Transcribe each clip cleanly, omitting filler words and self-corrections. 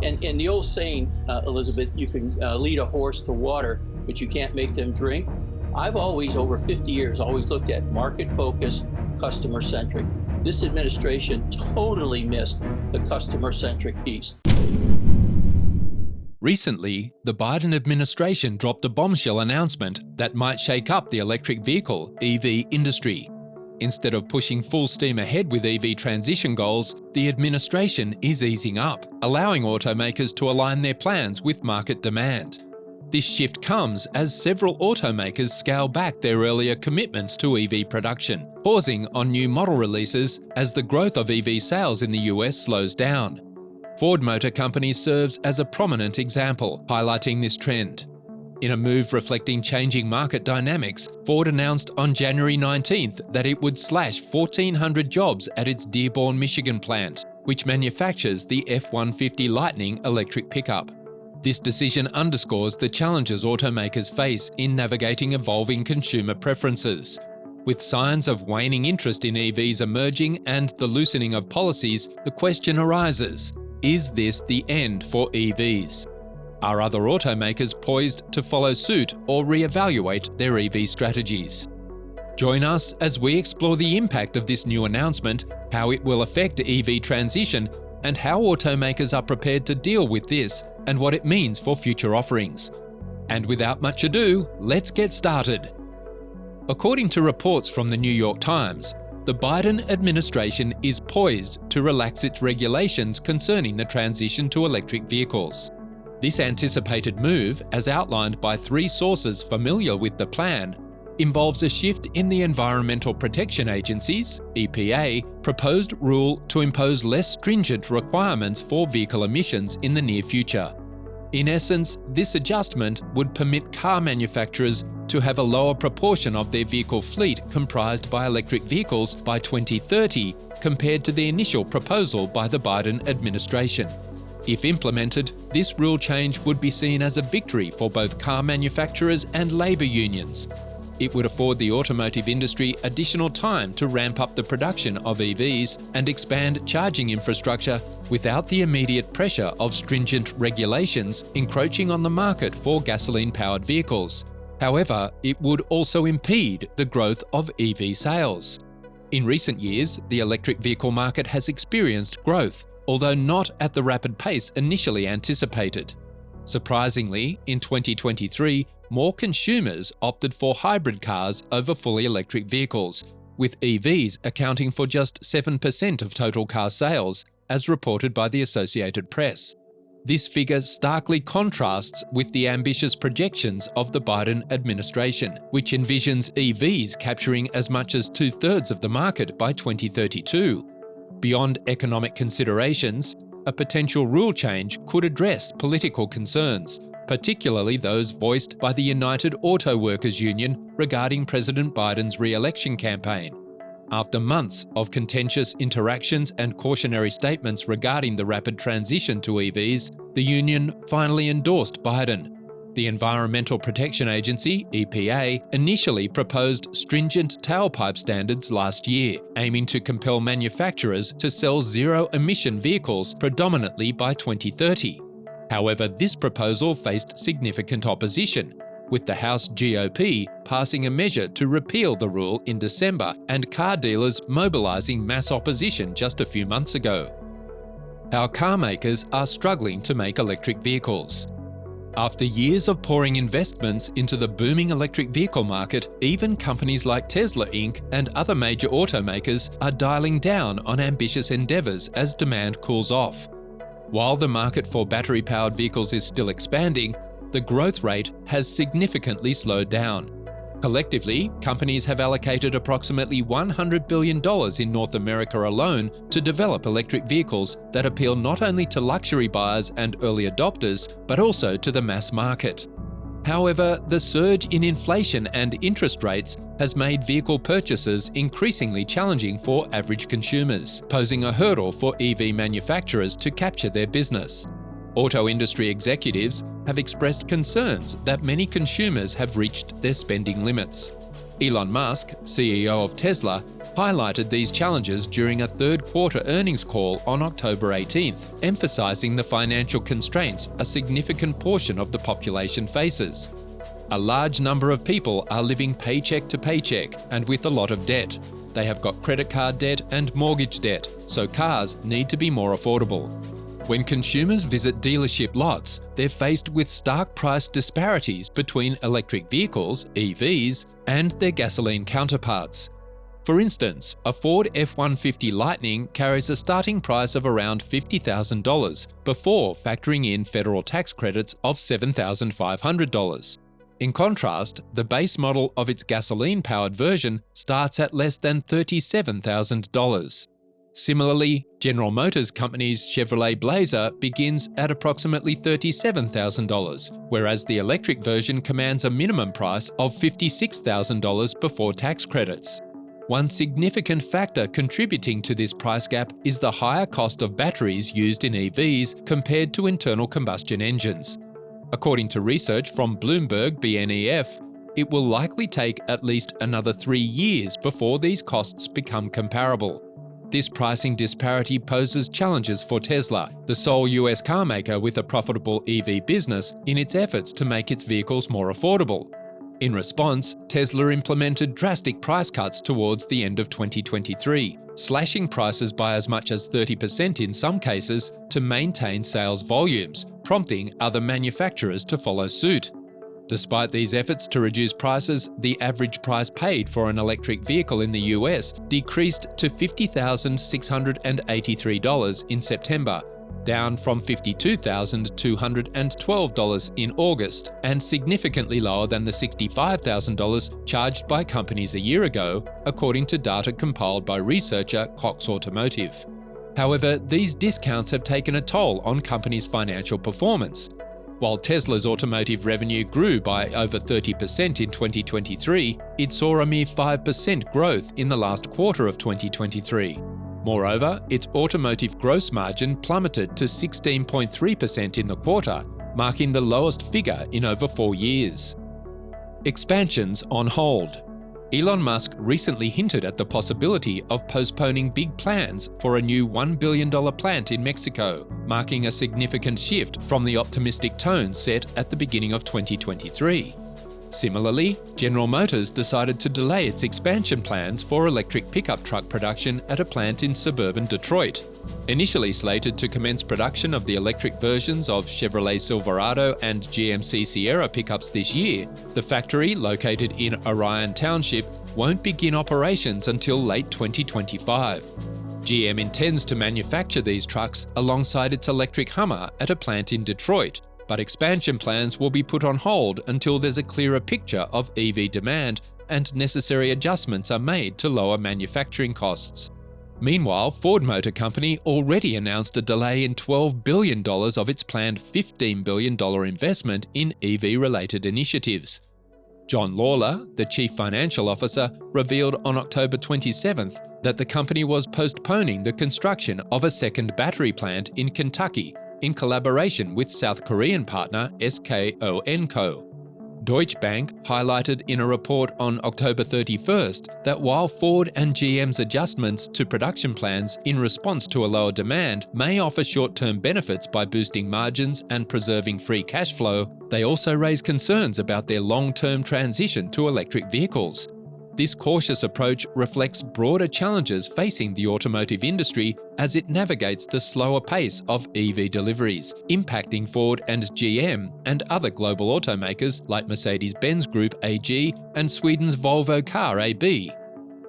And the old saying, Elizabeth, you can lead a horse to water, but you can't make them drink. I've always, over 50 years, always looked at market-focused, customer-centric. This administration totally missed the customer-centric piece. Recently, the Biden administration dropped a bombshell announcement that might shake up the electric vehicle (EV) industry. Instead of pushing full steam ahead with EV transition goals, the administration is easing up, allowing automakers to align their plans with market demand. This shift comes as several automakers scale back their earlier commitments to EV production, pausing on new model releases as the growth of EV sales in the US slows down. Ford Motor Company serves as a prominent example, highlighting this trend. In a move reflecting changing market dynamics, Ford announced on January 19th that it would slash 1,400 jobs at its Dearborn, Michigan plant, which manufactures the F-150 Lightning electric pickup. This decision underscores the challenges automakers face in navigating evolving consumer preferences. With signs of waning interest in EVs emerging and the loosening of policies, the question arises: is this the end for EVs? Are other automakers poised to follow suit or reevaluate their EV strategies? Join us as we explore the impact of this new announcement, how it will affect EV transition, and how automakers are prepared to deal with this and what it means for future offerings. And without much ado, let's get started. According to reports from the New York Times, the Biden administration is poised to relax its regulations concerning the transition to electric vehicles. This anticipated move, as outlined by three sources familiar with the plan, involves a shift in the Environmental Protection Agency's (EPA) proposed rule to impose less stringent requirements for vehicle emissions in the near future. In essence, this adjustment would permit car manufacturers to have a lower proportion of their vehicle fleet comprised by electric vehicles by 2030 compared to the initial proposal by the Biden administration. If implemented, this rule change would be seen as a victory for both car manufacturers and labour unions. It would afford the automotive industry additional time to ramp up the production of EVs and expand charging infrastructure without the immediate pressure of stringent regulations encroaching on the market for gasoline-powered vehicles. However, it would also impede the growth of EV sales. In recent years, the electric vehicle market has experienced growth, although not at the rapid pace initially anticipated. Surprisingly, in 2023, more consumers opted for hybrid cars over fully electric vehicles, with EVs accounting for just 7% of total car sales, as reported by the Associated Press. This figure starkly contrasts with the ambitious projections of the Biden administration, which envisions EVs capturing as much as 2/3 of the market by 2032. Beyond economic considerations, a potential rule change could address political concerns, particularly those voiced by the United Auto Workers Union regarding President Biden's re-election campaign. After months of contentious interactions and cautionary statements regarding the rapid transition to EVs, the union finally endorsed Biden. The Environmental Protection Agency, EPA, initially proposed stringent tailpipe standards last year, aiming to compel manufacturers to sell zero-emission vehicles predominantly by 2030. However, this proposal faced significant opposition, with the House GOP passing a measure to repeal the rule in December and car dealers mobilizing mass opposition just a few months ago. How car makers are struggling to make electric vehicles. After years of pouring investments into the booming electric vehicle market, even companies like Tesla Inc. and other major automakers are dialing down on ambitious endeavors as demand cools off. While the market for battery-powered vehicles is still expanding, the growth rate has significantly slowed down. Collectively, companies have allocated approximately $100 billion in North America alone to develop electric vehicles that appeal not only to luxury buyers and early adopters, but also to the mass market. However, the surge in inflation and interest rates has made vehicle purchases increasingly challenging for average consumers, posing a hurdle for EV manufacturers to capture their business. Auto industry executives have expressed concerns that many consumers have reached their spending limits. Elon Musk, CEO of Tesla, highlighted these challenges during a third-quarter earnings call on October 18th, emphasizing the financial constraints a significant portion of the population faces. A large number of people are living paycheck to paycheck and with a lot of debt. They have got credit card debt and mortgage debt, so cars need to be more affordable. When consumers visit dealership lots, they're faced with stark price disparities between electric vehicles, EVs, and their gasoline counterparts. For instance, a Ford F-150 Lightning carries a starting price of around $50,000 before factoring in federal tax credits of $7,500. In contrast, the base model of its gasoline-powered version starts at less than $37,000. Similarly, General Motors Company's Chevrolet Blazer begins at approximately $37,000, whereas the electric version commands a minimum price of $56,000 before tax credits. One significant factor contributing to this price gap is the higher cost of batteries used in EVs compared to internal combustion engines. According to research from Bloomberg BNEF, it will likely take at least another 3 years before these costs become comparable. This pricing disparity poses challenges for Tesla, the sole US car maker with a profitable EV business, in its efforts to make its vehicles more affordable. In response, Tesla implemented drastic price cuts towards the end of 2023, slashing prices by as much as 30% in some cases to maintain sales volumes, prompting other manufacturers to follow suit. Despite these efforts to reduce prices, the average price paid for an electric vehicle in the US decreased to $50,683 in September, down from $52,212 in August, and significantly lower than the $65,000 charged by companies a year ago, according to data compiled by researcher Cox Automotive. However, these discounts have taken a toll on companies' financial performance. While Tesla's automotive revenue grew by over 30% in 2023, it saw a mere 5% growth in the last quarter of 2023. Moreover, its automotive gross margin plummeted to 16.3% in the quarter, marking the lowest figure in over 4 years. Expansions on hold. Elon Musk recently hinted at the possibility of postponing big plans for a new $1 billion plant in Mexico, marking a significant shift from the optimistic tone set at the beginning of 2023. Similarly, General Motors decided to delay its expansion plans for electric pickup truck production at a plant in suburban Detroit. Initially slated to commence production of the electric versions of Chevrolet Silverado and GMC Sierra pickups this year, the factory, located in Orion Township, won't begin operations until late 2025. GM intends to manufacture these trucks alongside its electric Hummer at a plant in Detroit, but expansion plans will be put on hold until there's a clearer picture of EV demand and necessary adjustments are made to lower manufacturing costs. Meanwhile, Ford Motor Company already announced a delay in $12 billion of its planned $15 billion investment in EV-related initiatives. John Lawler, the chief financial officer, revealed on October 27th that the company was postponing the construction of a second battery plant in Kentucky in collaboration with South Korean partner SK On Co. Deutsche Bank highlighted in a report on October 31st that while Ford and GM's adjustments to production plans in response to a lower demand may offer short-term benefits by boosting margins and preserving free cash flow, they also raise concerns about their long-term transition to electric vehicles. This cautious approach reflects broader challenges facing the automotive industry as it navigates the slower pace of EV deliveries, impacting Ford and GM and other global automakers like Mercedes-Benz Group AG and Sweden's Volvo Car AB.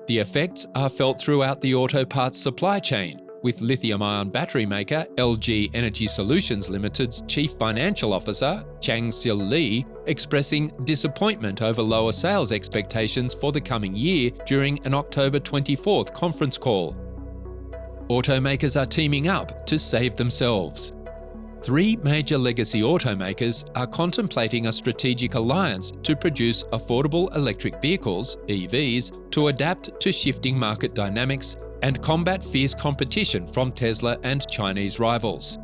The effects are felt throughout the auto parts supply chain, with lithium-ion battery maker LG Energy Solutions Limited's Chief Financial Officer, Chang-Sil Lee, expressing disappointment over lower sales expectations for the coming year during an October 24th conference call. Automakers are teaming up to save themselves. 3 major legacy automakers are contemplating a strategic alliance to produce affordable electric vehicles, EVs, to adapt to shifting market dynamics and combat fierce competition from Tesla and Chinese rivals.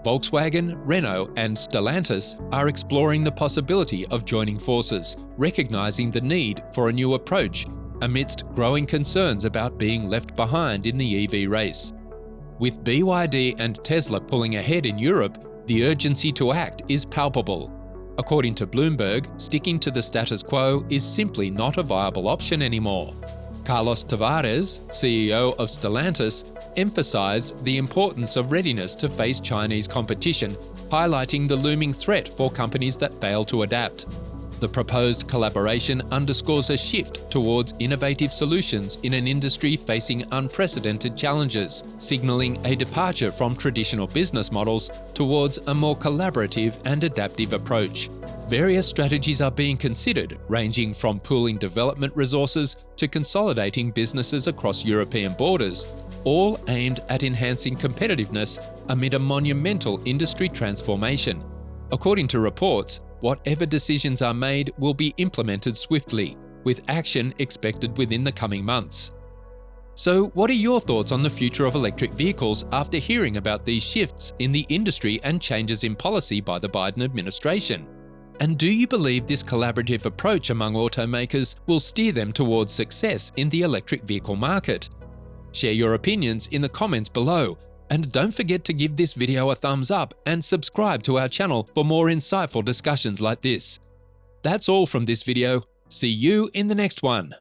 Volkswagen, Renault, and Stellantis are exploring the possibility of joining forces, recognizing the need for a new approach amidst growing concerns about being left behind in the EV race. With BYD and Tesla pulling ahead in Europe, the urgency to act is palpable. According to Bloomberg, sticking to the status quo is simply not a viable option anymore. Carlos Tavares, CEO of Stellantis, emphasized the importance of readiness to face Chinese competition, highlighting the looming threat for companies that fail to adapt. The proposed collaboration underscores a shift towards innovative solutions in an industry facing unprecedented challenges, signaling a departure from traditional business models towards a more collaborative and adaptive approach. Various strategies are being considered, ranging from pooling development resources to consolidating businesses across European borders, all aimed at enhancing competitiveness amid a monumental industry transformation. According to reports, whatever decisions are made will be implemented swiftly, with action expected within the coming months. So, what are your thoughts on the future of electric vehicles after hearing about these shifts in the industry and changes in policy by the Biden administration? And do you believe this collaborative approach among automakers will steer them towards success in the electric vehicle market? Share your opinions in the comments below, and don't forget to give this video a thumbs up and subscribe to our channel for more insightful discussions like this. That's all from this video. See you in the next one.